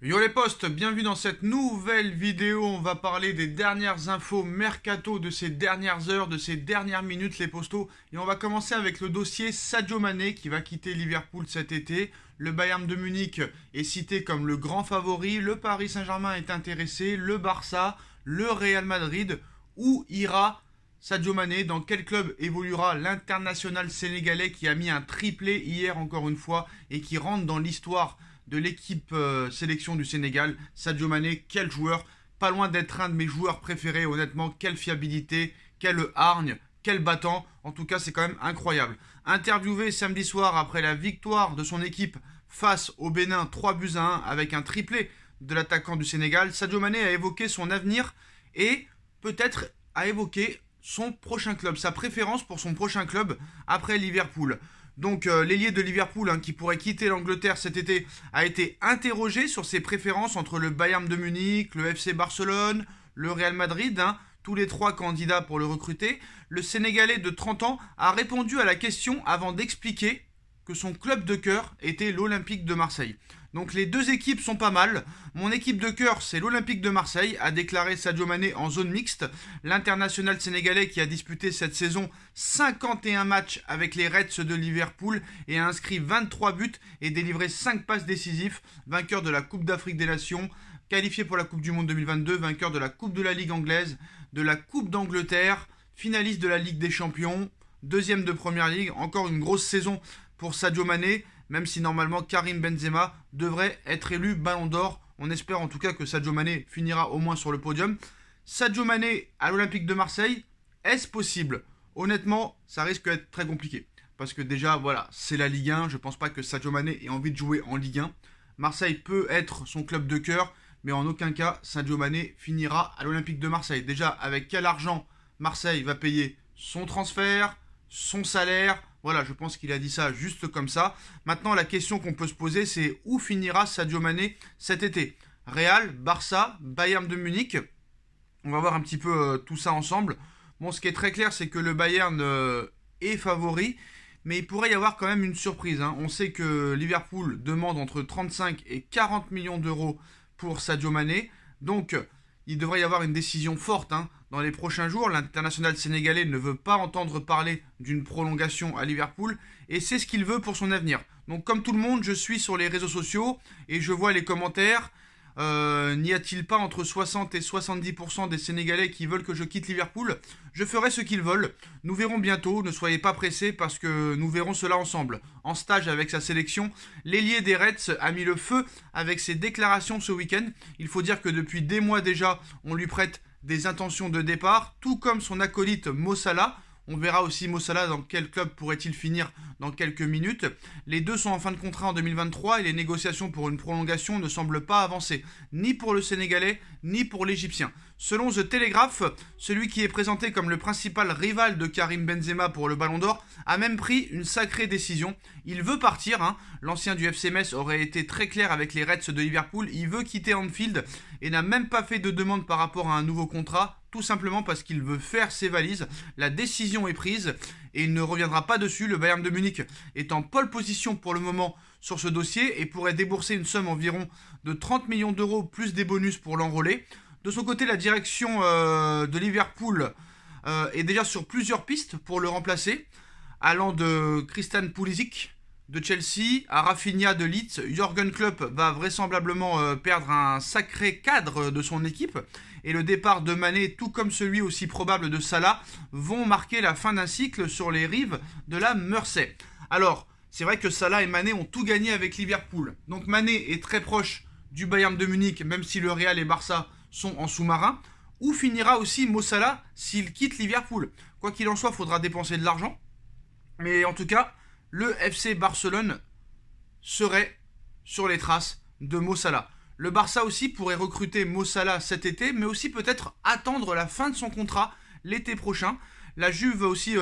Yo les potes, bienvenue dans cette nouvelle vidéo. On va parler des dernières infos mercato de ces dernières heures, de ces dernières minutes les postos. Et on va commencer avec le dossier Sadio Mané qui va quitter Liverpool cet été. Le Bayern de Munich est cité comme le grand favori. Le Paris Saint-Germain est intéressé. Le Barça, le Real Madrid. Où ira Sadio Mané? Dans quel club évoluera l'international sénégalais qui a mis un triplé hier encore une fois et qui rentre dans l'histoire de l'équipe sélection du Sénégal? Sadio Mané, quel joueur, pas loin d'être un de mes joueurs préférés, honnêtement, quelle fiabilité, quelle hargne, quel battant, en tout cas c'est quand même incroyable. Interviewé samedi soir après la victoire de son équipe face au Bénin 3-1 avec un triplé de l'attaquant du Sénégal, Sadio Mané a évoqué son avenir et peut-être a évoqué son prochain club, sa préférence pour son prochain club après Liverpool. Donc l'ailier de Liverpool qui pourrait quitter l'Angleterre cet été a été interrogé sur ses préférences entre le Bayern de Munich, le FC Barcelone, le Real Madrid, tous les trois candidats pour le recruter. Le Sénégalais de 30 ans a répondu à la question avant d'expliquer que son club de cœur était l'Olympique de Marseille. Donc les deux équipes sont pas mal. Mon équipe de cœur, c'est l'Olympique de Marseille, a déclaré Sadio Mané en zone mixte. L'international sénégalais qui a disputé cette saison 51 matchs avec les Reds de Liverpool et a inscrit 23 buts et délivré 5 passes décisives. Vainqueur de la Coupe d'Afrique des Nations, qualifié pour la Coupe du Monde 2022, vainqueur de la Coupe de la Ligue anglaise, de la Coupe d'Angleterre, finaliste de la Ligue des Champions, deuxième de Première Ligue. Encore une grosse saison pour Sadio Mané, même si normalement Karim Benzema devrait être élu Ballon d'Or. On espère en tout cas que Sadio Mané finira au moins sur le podium. Sadio Mané à l'Olympique de Marseille, est-ce possible? Honnêtement, ça risque d'être très compliqué. Parce que déjà, voilà, c'est la Ligue 1. Je ne pense pas que Sadio Mané ait envie de jouer en Ligue 1. Marseille peut être son club de cœur, mais en aucun cas, Sadio Mané finira à l'Olympique de Marseille. Déjà, avec quel argent Marseille va payer son transfert, son salaire? Voilà, je pense qu'il a dit ça juste comme ça. Maintenant, la question qu'on peut se poser, c'est où finira Sadio Mané cet été? Real, Barça, Bayern de Munich. On va voir un petit peu tout ça ensemble. Bon, ce qui est très clair, c'est que le Bayern est favori, mais il pourrait y avoir quand même une surprise. On sait que Liverpool demande entre 35 et 40 millions d'euros pour Sadio Mané. Donc, il devrait y avoir une décision forte dans les prochains jours. L'international sénégalais ne veut pas entendre parler d'une prolongation à Liverpool et c'est ce qu'il veut pour son avenir. Donc comme tout le monde, je suis sur les réseaux sociaux et je vois les commentaires. N'y a-t-il pas entre 60 et 70% des Sénégalais qui veulent que je quitte Liverpool? Je ferai ce qu'ils veulent. Nous verrons bientôt, ne soyez pas pressés parce que nous verrons cela ensemble. En stage avec sa sélection, l'ailier des Reds a mis le feu avec ses déclarations ce week-end. Il faut dire que depuis des mois déjà, on lui prête des intentions de départ, tout comme son acolyte Mo Salah. On verra aussi Mo Salah dans quel club pourrait-il finir dans quelques minutes. Les deux sont en fin de contrat en 2023 et les négociations pour une prolongation ne semblent pas avancer, ni pour le Sénégalais, ni pour l'Égyptien. Selon The Telegraph, celui qui est présenté comme le principal rival de Karim Benzema pour le Ballon d'Or a même pris une sacrée décision. Il veut partir. L'ancien du FC Metz aurait été très clair avec les Reds de Liverpool. Il veut quitter Anfield et n'a même pas fait de demande par rapport à un nouveau contrat, tout simplement parce qu'il veut faire ses valises. La décision est prise et il ne reviendra pas dessus. Le Bayern de Munich est en pole position pour le moment sur ce dossier et pourrait débourser une somme environ de 30 millions d'euros plus des bonus pour l'enrôler. De son côté, la direction de Liverpool est déjà sur plusieurs pistes pour le remplacer, allant de Christian Pulisic de Chelsea à Rafinha de Leeds. Jürgen Klopp va vraisemblablement perdre un sacré cadre de son équipe et le départ de Mané, tout comme celui aussi probable de Salah, vont marquer la fin d'un cycle sur les rives de la Mersey. Alors, c'est vrai que Salah et Mané ont tout gagné avec Liverpool. Donc Mané est très proche du Bayern de Munich, même si le Real et Barça sont en sous-marin. Où finira aussi Mo Salah s'il quitte Liverpool? Quoi qu'il en soit, il faudra dépenser de l'argent. Mais en tout cas, le FC Barcelone serait sur les traces de Mo Salah. Le Barça aussi pourrait recruter Mo Salah cet été, mais aussi peut-être attendre la fin de son contrat l'été prochain. La Juve aussi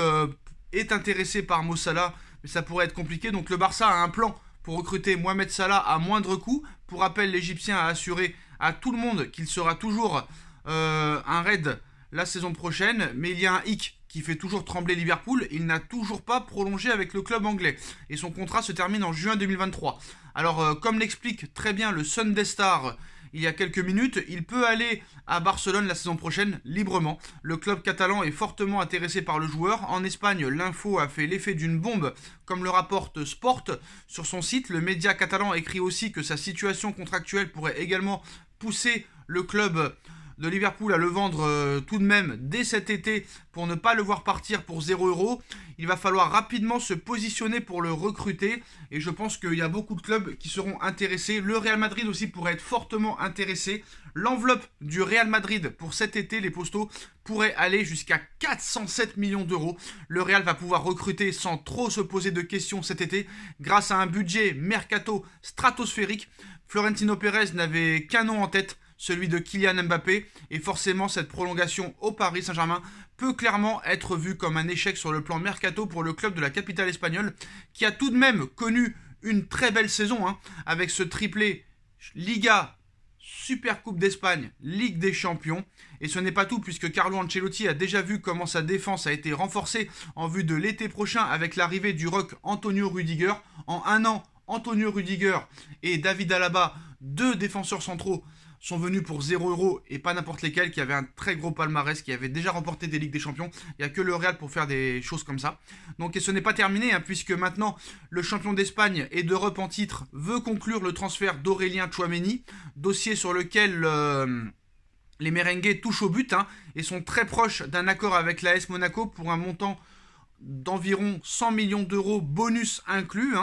est intéressée par Mo Salah, mais ça pourrait être compliqué. Donc le Barça a un plan pour recruter Mohamed Salah à moindre coût. Pour rappel, l'Égyptien a assuré à tout le monde qu'il sera toujours un raid la saison prochaine, mais il y a un hic qui fait toujours trembler Liverpool. Il n'a toujours pas prolongé avec le club anglais et son contrat se termine en juin 2023. Alors, comme l'explique très bien le Sunday Star il y a quelques minutes, il peut aller à Barcelone la saison prochaine librement. Le club catalan est fortement intéressé par le joueur. En Espagne, l'info a fait l'effet d'une bombe, comme le rapporte Sport sur son site. Le média catalan écrit aussi que sa situation contractuelle pourrait également pousser le club de Liverpool à le vendre tout de même dès cet été pour ne pas le voir partir pour 0 €. Il va falloir rapidement se positionner pour le recruter et je pense qu'il y a beaucoup de clubs qui seront intéressés. Le Real Madrid aussi pourrait être fortement intéressé. L'enveloppe du Real Madrid pour cet été, les Postos, pourrait aller jusqu'à 407 millions d'euros. Le Real va pouvoir recruter sans trop se poser de questions cet été grâce à un budget mercato stratosphérique. Florentino Pérez n'avait qu'un nom en tête, celui de Kylian Mbappé, et forcément cette prolongation au Paris Saint-Germain peut clairement être vue comme un échec sur le plan mercato pour le club de la capitale espagnole, qui a tout de même connu une très belle saison, avec ce triplé Liga, Super Coupe d'Espagne, Ligue des Champions. Et ce n'est pas tout, puisque Carlo Ancelotti a déjà vu comment sa défense a été renforcée en vue de l'été prochain avec l'arrivée du rock Antonio Rudiger. En un an, Antonio Rudiger et David Alaba, deux défenseurs centraux, sont venus pour 0 € et pas n'importe lesquels, qui avaient un très gros palmarès, qui avaient déjà remporté des Ligues des Champions. Il n'y a que le Real pour faire des choses comme ça. Donc, et ce n'est pas terminé, puisque maintenant, le champion d'Espagne et d'Europe en titre veut conclure le transfert d'Aurélien Tchouaméni, dossier sur lequel les merengues touchent au but et sont très proches d'un accord avec l'AS Monaco pour un montant d'environ 100 millions d'euros, bonus inclus.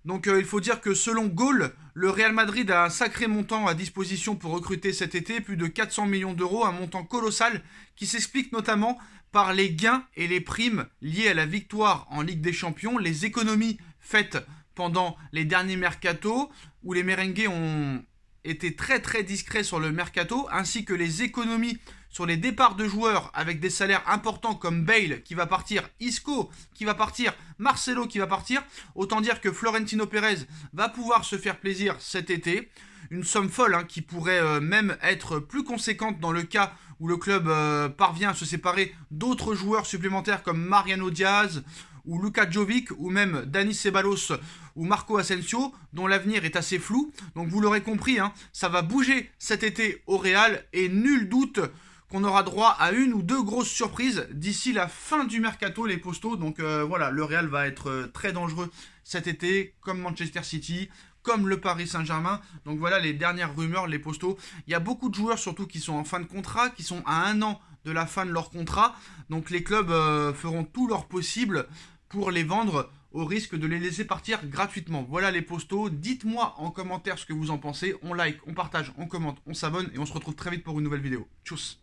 Donc il faut dire que selon Goal, le Real Madrid a un sacré montant à disposition pour recruter cet été, plus de 400 millions d'euros, un montant colossal qui s'explique notamment par les gains et les primes liées à la victoire en Ligue des Champions, les économies faites pendant les derniers mercatos, où les merengues ont été très très discrets sur le mercato, ainsi que les économies sur les départs de joueurs avec des salaires importants comme Bale qui va partir, Isco qui va partir, Marcelo qui va partir. Autant dire que Florentino Pérez va pouvoir se faire plaisir cet été. Une somme folle qui pourrait même être plus conséquente dans le cas où le club parvient à se séparer d'autres joueurs supplémentaires comme Mariano Diaz ou Luka Jovic, ou même Dani Ceballos ou Marco Asensio, dont l'avenir est assez flou. Donc vous l'aurez compris, ça va bouger cet été au Real, et nul doute qu'on aura droit à une ou deux grosses surprises d'ici la fin du mercato, les Postos. Donc voilà, le Real va être très dangereux cet été, comme Manchester City, comme le Paris Saint-Germain. Donc voilà les dernières rumeurs, les Postos. Il y a beaucoup de joueurs surtout qui sont en fin de contrat, qui sont à 1 an de la fin de leur contrat. Donc les clubs feront tout leur possible pour les vendre, au risque de les laisser partir gratuitement. Voilà les Postos, dites-moi en commentaire ce que vous en pensez. On like, on partage, on commente, on s'abonne, et on se retrouve très vite pour une nouvelle vidéo. Tchuss.